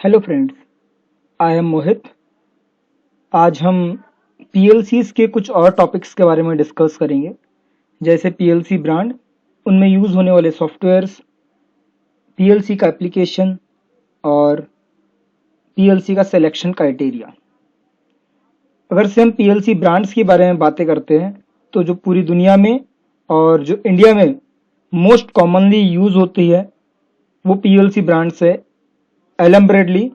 Hello friends, I am मोहित। आज हम पीएलसीज के कुछ और टॉपिक्स के बारे में डिस्कस करेंगे, जैसे पीएलसी ब्रांड, उनमें यूज़ होने वाले सॉफ्टवेयर्स, पीएलसी का एप्लीकेशन और पीएलसी का सिलेक्शन क्राइटेरिया। अगर से हम पीएलसी ब्रांड्स के बारे में बातें करते हैं तो जो पूरी दुनिया में और जो इंडिया में मोस्ट कॉमनली यूज़ होती है वो पीएलसी ब्रांड्स है। एलएम ब्रेडली,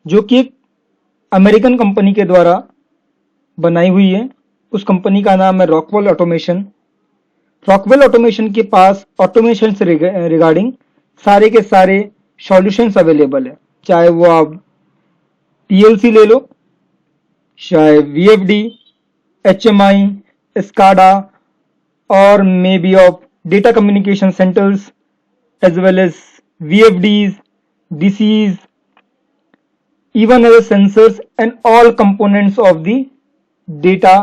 जो कि एक अमेरिकन कंपनी के द्वारा बनाई हुई है। उस कंपनी का नाम है रॉकवेल ऑटोमेशन। रॉकवेल ऑटोमेशन के पास ऑटोमेशन से रिगार्डिंग सारे के सारे सॉल्यूशंस अवेलेबल है, चाहे वो आप पीएलसी ले लो, चाहे वीएफडी, एचएमआई, स्काडा और may be of data communication centres as well as VFDs, DCs, even as sensors and all components of the data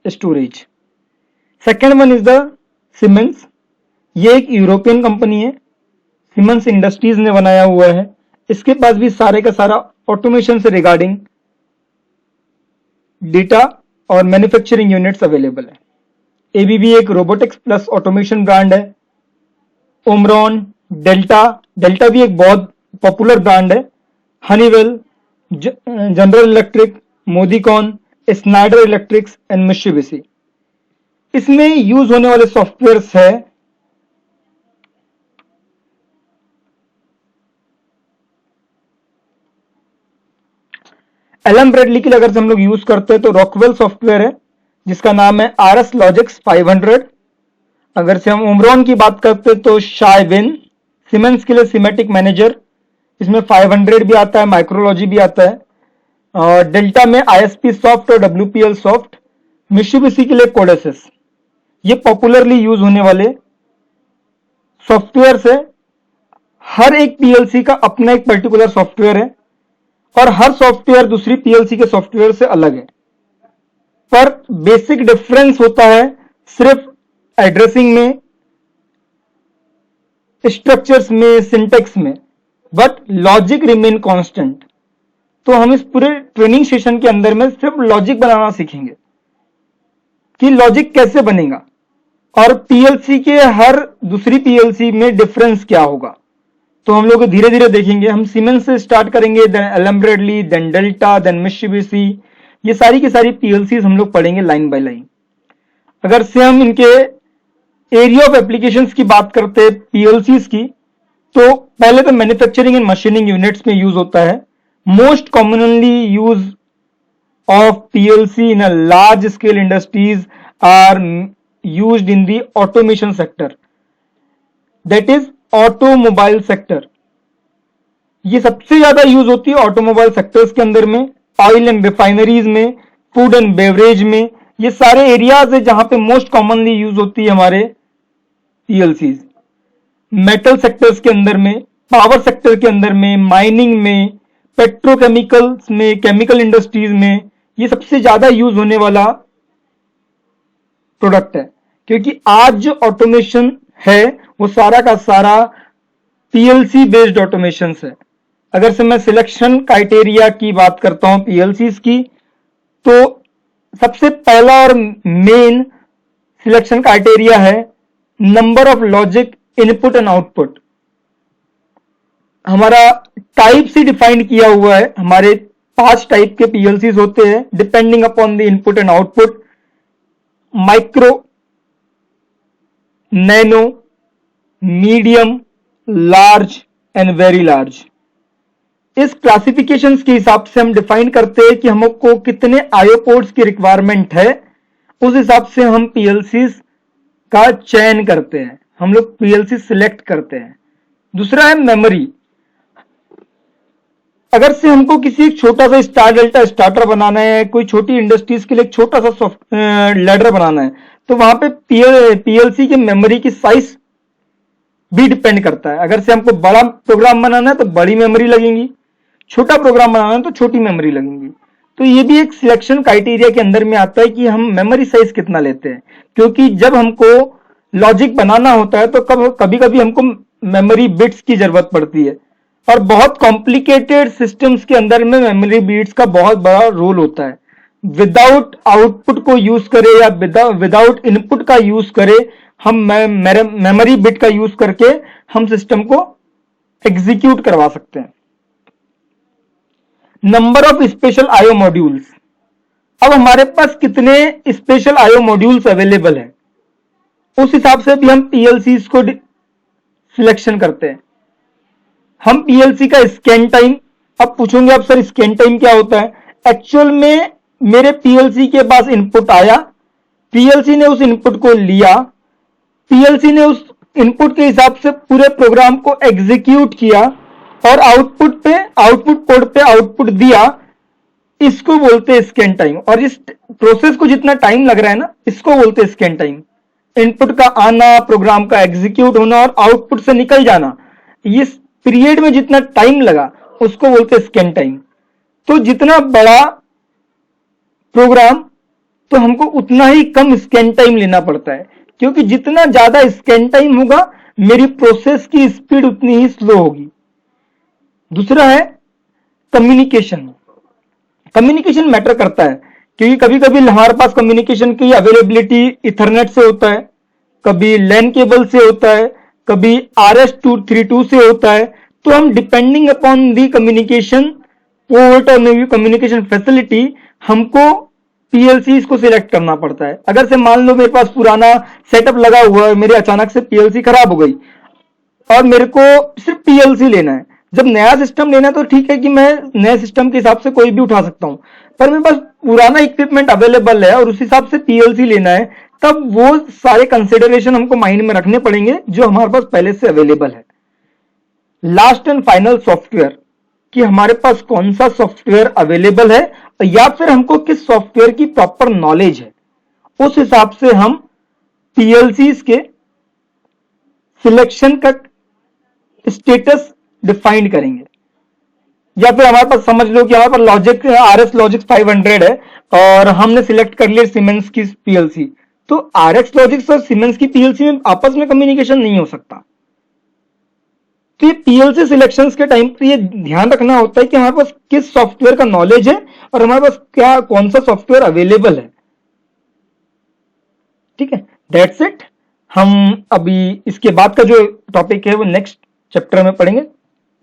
storage. Second one is the Siemens. ये एक European company है, Siemens industries ने बनाया हुआ है। इसके पास भी सारे का सारा ऑटोमेशन से रिगार्डिंग डेटा और मैन्युफैक्चरिंग यूनिट्स अवेलेबल है। एबीबी एक रोबोटिक्स प्लस ऑटोमेशन ब्रांड है। ओमरॉन, डेल्टा भी एक बहुत पॉपुलर ब्रांड है। Honeywell, General Electric, Modicon, Schneider Electrics and Mitsubishi. इसमें यूज होने वाले सॉफ्टवेयर्स है एलएम ब्रेडली के लिए अगर हम लोग यूज करते हैं तो रॉकवेल सॉफ्टवेयर है जिसका नाम है आरएस लॉजिक्स 500। अगर से हम ओमरॉन की बात करते हैं तो शायविन, सीमेंस के लिए सिमेटिक मैनेजर, इसमें 500 भी आता है, माइक्रोलॉजी भी आता है। और डेल्टा में आईएसपी सॉफ्ट और डब्ल्यूपीएल सॉफ्ट। मित्सुबिशी के लिए कोडेसिस। ये पॉपुलरली यूज होने वाले सॉफ्टवेयर है। हर एक पीएलसी का अपना एक पर्टिकुलर सॉफ्टवेयर है और हर सॉफ्टवेयर दूसरी पीएलसी के सॉफ्टवेयर से अलग है, पर बेसिक डिफरेंस होता है सिर्फ एड्रेसिंग में, स्ट्रक्चर्स में, सिंटेक्स में, बट लॉजिक रिमेन कांस्टेंट। तो हम इस पूरे ट्रेनिंग सेशन के अंदर में सिर्फ लॉजिक बनाना सीखेंगे कि लॉजिक कैसे बनेगा और पीएलसी के हर दूसरी पीएलसी में डिफरेंस क्या होगा। तो हम लोग धीरे धीरे देखेंगे। हम सीमेंस से स्टार्ट करेंगे, then Allen Bradley, then Delta, then Mitsubishi. ये सारी की सारी पीएलसी हम लोग पढ़ेंगे लाइन बाय लाइन। अगर से हम इनके एरिया ऑफ एप्लीकेशंस की बात करते हैं पीएलसीज की, तो पहले तो मैन्युफैक्चरिंग एंड मशीनिंग यूनिट्स में यूज होता है। Most commonly use of PLC in a large scale industries are used in the automation sector, that is automobile sector. ये सबसे ज्यादा यूज होती है ऑटोमोबाइल सेक्टर्स के अंदर में, ऑयल एंड रिफाइनरीज में, फूड एंड बेवरेज में। ये सारे एरियाज है जहां पे मोस्ट कॉमनली यूज होती है हमारे पीएलसीज। मेटल सेक्टर्स के अंदर में, पावर सेक्टर के अंदर में, माइनिंग में, पेट्रोकेमिकल्स में, केमिकल इंडस्ट्रीज में ये सबसे ज्यादा यूज होने वाला प्रोडक्ट है, क्योंकि आज जो ऑटोमेशन है वो सारा का सारा पीएलसी बेस्ड ऑटोमेशन है। अगर से मैं सिलेक्शन क्राइटेरिया की बात करता हूं पीएलसीज की, तो सबसे पहला और मेन सिलेक्शन क्राइटेरिया है number of logic input and output. हमारा टाइप से डिफाइन किया हुआ है। हमारे 5 टाइप के पीएलसीज होते हैं depending upon the input and output: micro, nano, medium, large and very large. इस क्लासिफिकेशंस के हिसाब से हम डिफाइन करते हैं कि हमको कितने आईओ पोर्ट्स की रिक्वायरमेंट है। उस हिसाब से हम पीएलसी का चयन करते हैं, हम लोग पीएलसी सिलेक्ट करते हैं। दूसरा है मेमोरी। अगर से हमको किसी एक छोटा सा स्टार डेल्टा स्टार्टर बनाना है, कोई छोटी इंडस्ट्रीज के लिए एक छोटा सा लैडर बनाना है, तो वहां पे पीएलसी की मेमोरी की साइज भी डिपेंड करता है। अगर से हमको बड़ा प्रोग्राम बनाना है तो बड़ी मेमोरी लगेगी, छोटा प्रोग्राम बनाना है तो छोटी मेमोरी लगेगी। तो ये भी एक सिलेक्शन क्राइटेरिया के अंदर में आता है कि हम मेमोरी साइज कितना लेते हैं, क्योंकि जब हमको लॉजिक बनाना होता है तो कभी कभी हमको मेमोरी बिट्स की जरूरत पड़ती है। और बहुत कॉम्प्लिकेटेड सिस्टम्स के अंदर में मेमोरी बीट्स का बहुत बड़ा रोल होता है। विदाउट आउटपुट को यूज करे या विदाउट इनपुट का यूज करे, हम मेमोरी बिट का यूज करके हम सिस्टम को एग्जीक्यूट करवा सकते हैं। Number of special IO modules. अब हमारे पास कितने स्पेशल आईओ मॉड्यूल्स अवेलेबल है, उस हिसाब से भी हम पीएलसी को सिलेक्शन करते हैं। हम पीएलसी का स्कैन टाइम, अब पूछोगे आप सर स्कैन टाइम क्या होता है? एक्चुअल में मेरे पीएलसी के पास इनपुट आया, पीएलसी ने उस इनपुट को लिया, पीएलसी ने उस इनपुट के हिसाब से पूरे प्रोग्राम को एग्जीक्यूट किया और आउटपुट पोर्ट पे आउटपुट दिया, इसको बोलते हैं स्कैन टाइम। और इस प्रोसेस को जितना टाइम लग रहा है ना, इसको बोलते हैं स्कैन टाइम। इनपुट का आना, प्रोग्राम का एग्जीक्यूट होना और आउटपुट से निकल जाना, इस पीरियड में जितना टाइम लगा उसको बोलते हैं स्कैन टाइम। तो जितना बड़ा प्रोग्राम तो हमको उतना ही कम स्कैन टाइम लेना पड़ता है, क्योंकि जितना ज्यादा स्कैन टाइम होगा मेरी प्रोसेस की स्पीड उतनी ही स्लो होगी। दूसरा है कम्युनिकेशन। कम्युनिकेशन मैटर करता है, क्योंकि कभी कभी हमारे पास कम्युनिकेशन की अवेलेबिलिटी इथरनेट से होता है, कभी लैन केबल से होता है, कभी RS-232 से होता है। तो हम depending upon the communication port और कम्युनिकेशन फैसिलिटी हमको पीएलसी को सिलेक्ट करना पड़ता है। अगर से मान लो मेरे पास पुराना सेटअप लगा हुआ है, मेरे अचानक से पीएलसी खराब हो गई और मेरे को सिर्फ पीएलसी लेना है। जब नया सिस्टम लेना है तो ठीक है कि मैं नए सिस्टम के हिसाब से कोई भी उठा सकता हूं, पर मेरे पास पुराना इक्विपमेंट अवेलेबल है और उस हिसाब से पीएलसी लेना है, तब वो सारे कंसिडरेशन हमको माइंड में रखने पड़ेंगे जो हमारे पास पहले से अवेलेबल है। लास्ट एंड फाइनल सॉफ्टवेयर, कि हमारे पास कौन सा सॉफ्टवेयर अवेलेबल है या फिर हमको किस सॉफ्टवेयर की प्रॉपर नॉलेज है, उस हिसाब से हम पीएलसी के सिलेक्शन का स्टेटस डिफाइन करेंगे। या फिर हमारे पास समझ लो कि हमारे पास लॉजिक RS लॉजिक्स 500 है और हमने सिलेक्ट कर लिया सीमेंस की पीएलसी, तो RX लॉजिक्स और सीमेंस की पीएलसी में आपस में कम्युनिकेशन नहीं हो सकता। तो ये पीएलसी सिलेक्शंस के टाइम पे ये ध्यान रखना होता है कि हमारे पास किस सॉफ्टवेयर का नॉलेज है और हमारे पास कौन सा सॉफ्टवेयर अवेलेबल है। ठीक है, दैट्स इट। हम अभी इसके बाद का जो टॉपिक है वो नेक्स्ट चैप्टर में पढ़ेंगे।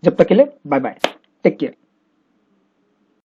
जब तक के लिए बाय बाय, टेक केयर।